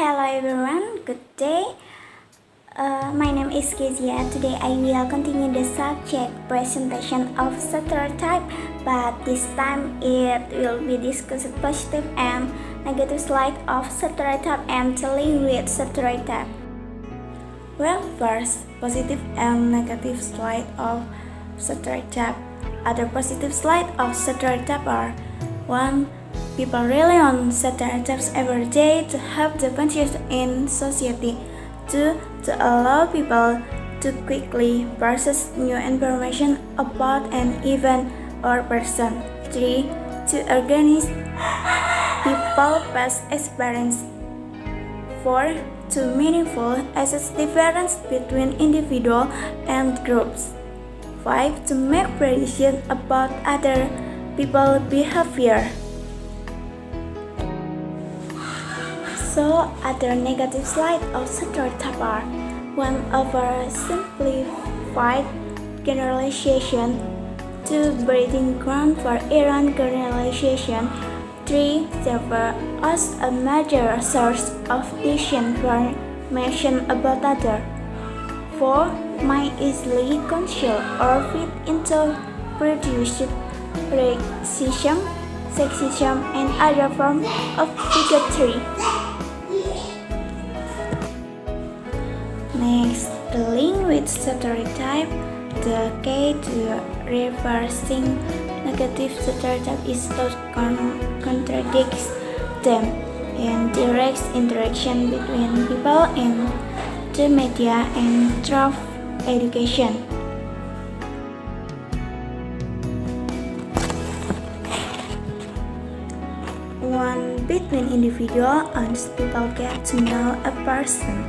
Hello everyone, good day. My name is Kezia. Today I will continue the subject presentation of stereotype, but this time it will be discussed positive and negative side of stereotype and dealing with stereotype. Well, first, positive and negative side of stereotype. Other positive side of stereotype are 1. People rely on stereotypes every day to help the conscious in society. 2. To allow people to quickly process new information about an event or person. 3. To organize people past experience. 4. To meaningful assess difference between individual and groups. 5. To make predictions about other people's behavior. So, other negative side of stereotype are 1. Oversimplified generalization. 2. Breeding ground for errant generalization. 3. Serve as a major source of disinformation about others. 4. Might easily conceal or fit into prejudice, racism, sexism, and other forms of bigotry. Next, the link with stereotype. The key to reversing negative stereotype is to contradict them in direct interaction between people in the media and through education. One between individual and people get to know a person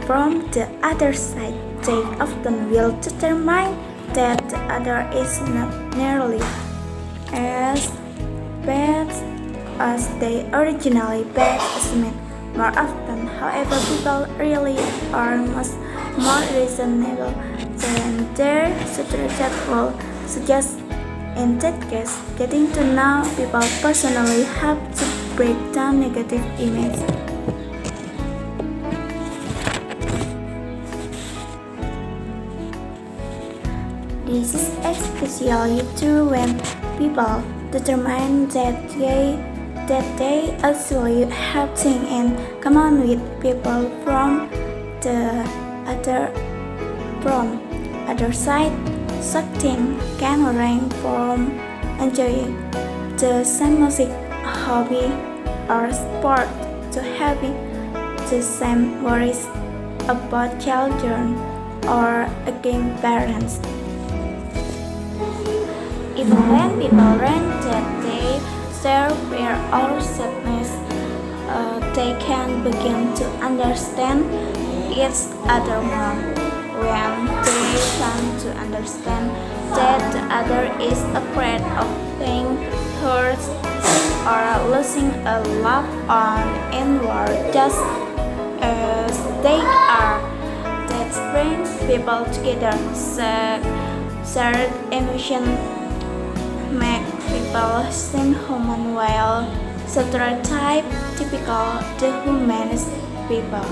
from the other side, they often will determine that the other is not nearly as bad as they originally assessed. More often, however, people really are much more reasonable than their stereotype will suggest. In that case, getting to know people personally helps to break down negative images. This is especially true when people determine that they actually have things in common with people from the other side. Something can range from enjoying the same music, hobby, or sport to having the same worries about children or against parents. Even when people learn that they share fear or sadness, they can begin to understand each other more. When they come to understand that the other is afraid of being hurt or losing a loved one in war just as they are, that brings people together. Shared emotion make people seem human, while stereotype typical dehumanized people.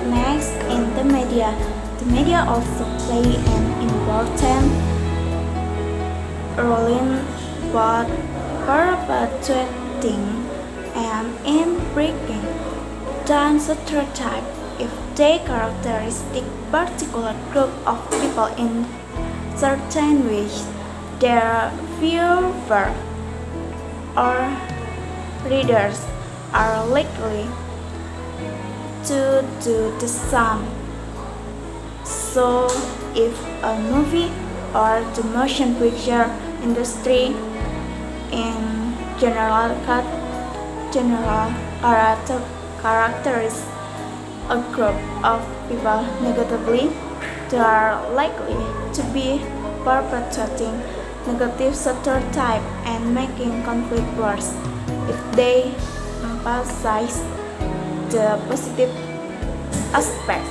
Next, in the media also play an important role in both perpetuating and in breaking down stereotype. If they characteristic particular group of people in certain ways, their viewer or readers are likely to do the same. So, if a movie or the motion picture industry in general characterize a group of people negatively, they are likely to be perpetuating negative stereotype and making conflict worse. If they emphasize the positive aspect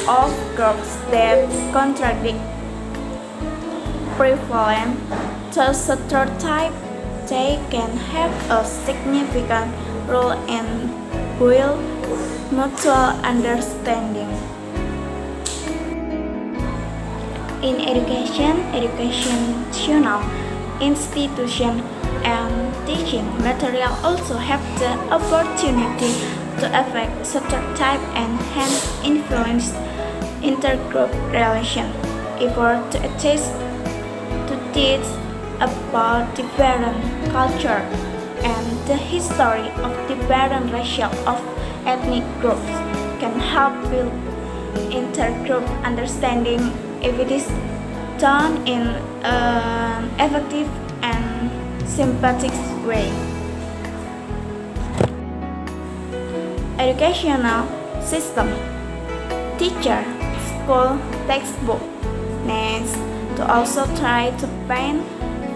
of groups that contradict prevalent, the stereotype they can have a significant role in build mutual understanding. In education, educational institutions and teaching material also have the opportunity to affect stereotype and hence influence intergroup relations. Effort to teach about different culture and the history of different racial of ethnic groups can help build intergroup understanding if it is done in an effective and sympathetic way. Educational system, teacher, school, textbook needs to also try to paint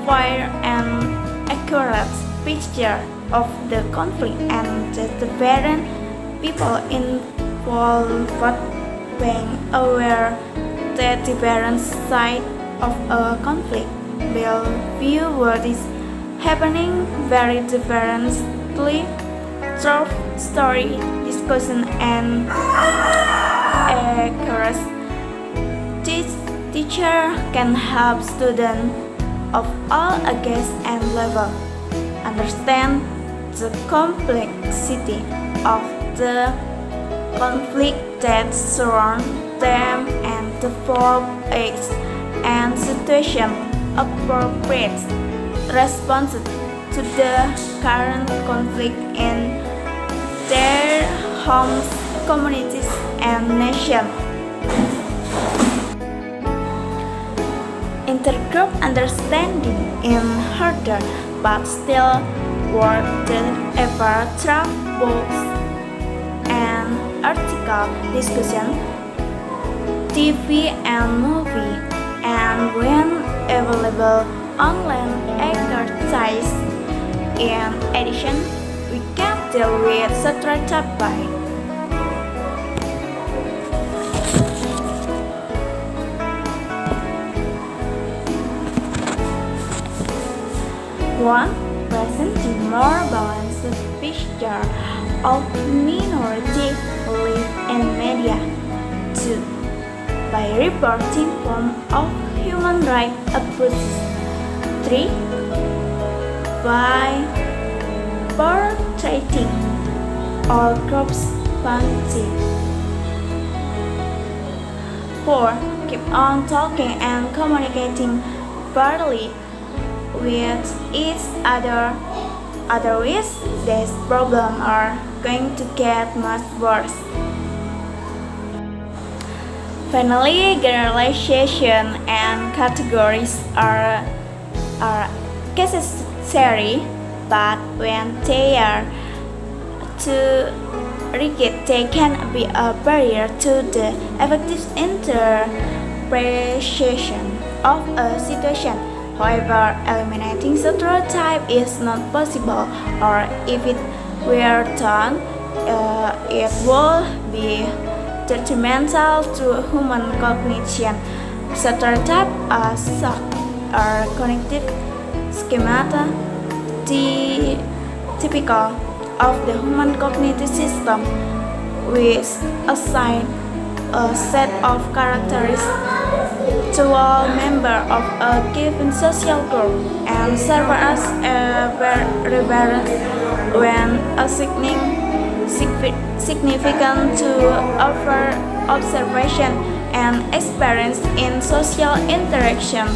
fair and accurate picture of the conflict and the different people involved, being aware that different sides of a conflict will view what is happening very differently through story, discussion, and accuracy. This teacher can help students of all ages and levels understand the complexity of the conflict that surround them and develop acts and situation appropriate responses to the current conflict in their homes, communities, and nations. Intergroup understanding in harder but still worth the effort through books and article discussion, TV and movie, and when available online exercise. In addition, we can deal with stereotype by one, presenting more balanced picture of minority life in media. 2. By reporting form of human rights abuses. 3. By portraying all groups fancy. 4. Keep on talking and communicating fairly with each other. Otherwise, these problems are going to get much worse. Finally, generalization and categories are necessary, but when they are too rigid, they can be a barrier to the effective interpretation of a situation. However, eliminating stereotype is not possible, or if it were done, it would be detrimental to human cognition. Stereotypes are such are cognitive schemata, typical of the human cognitive system, which assign a set of characteristics to all members of a given social group and serve as a reference when significant to offer observation and experience in social interaction.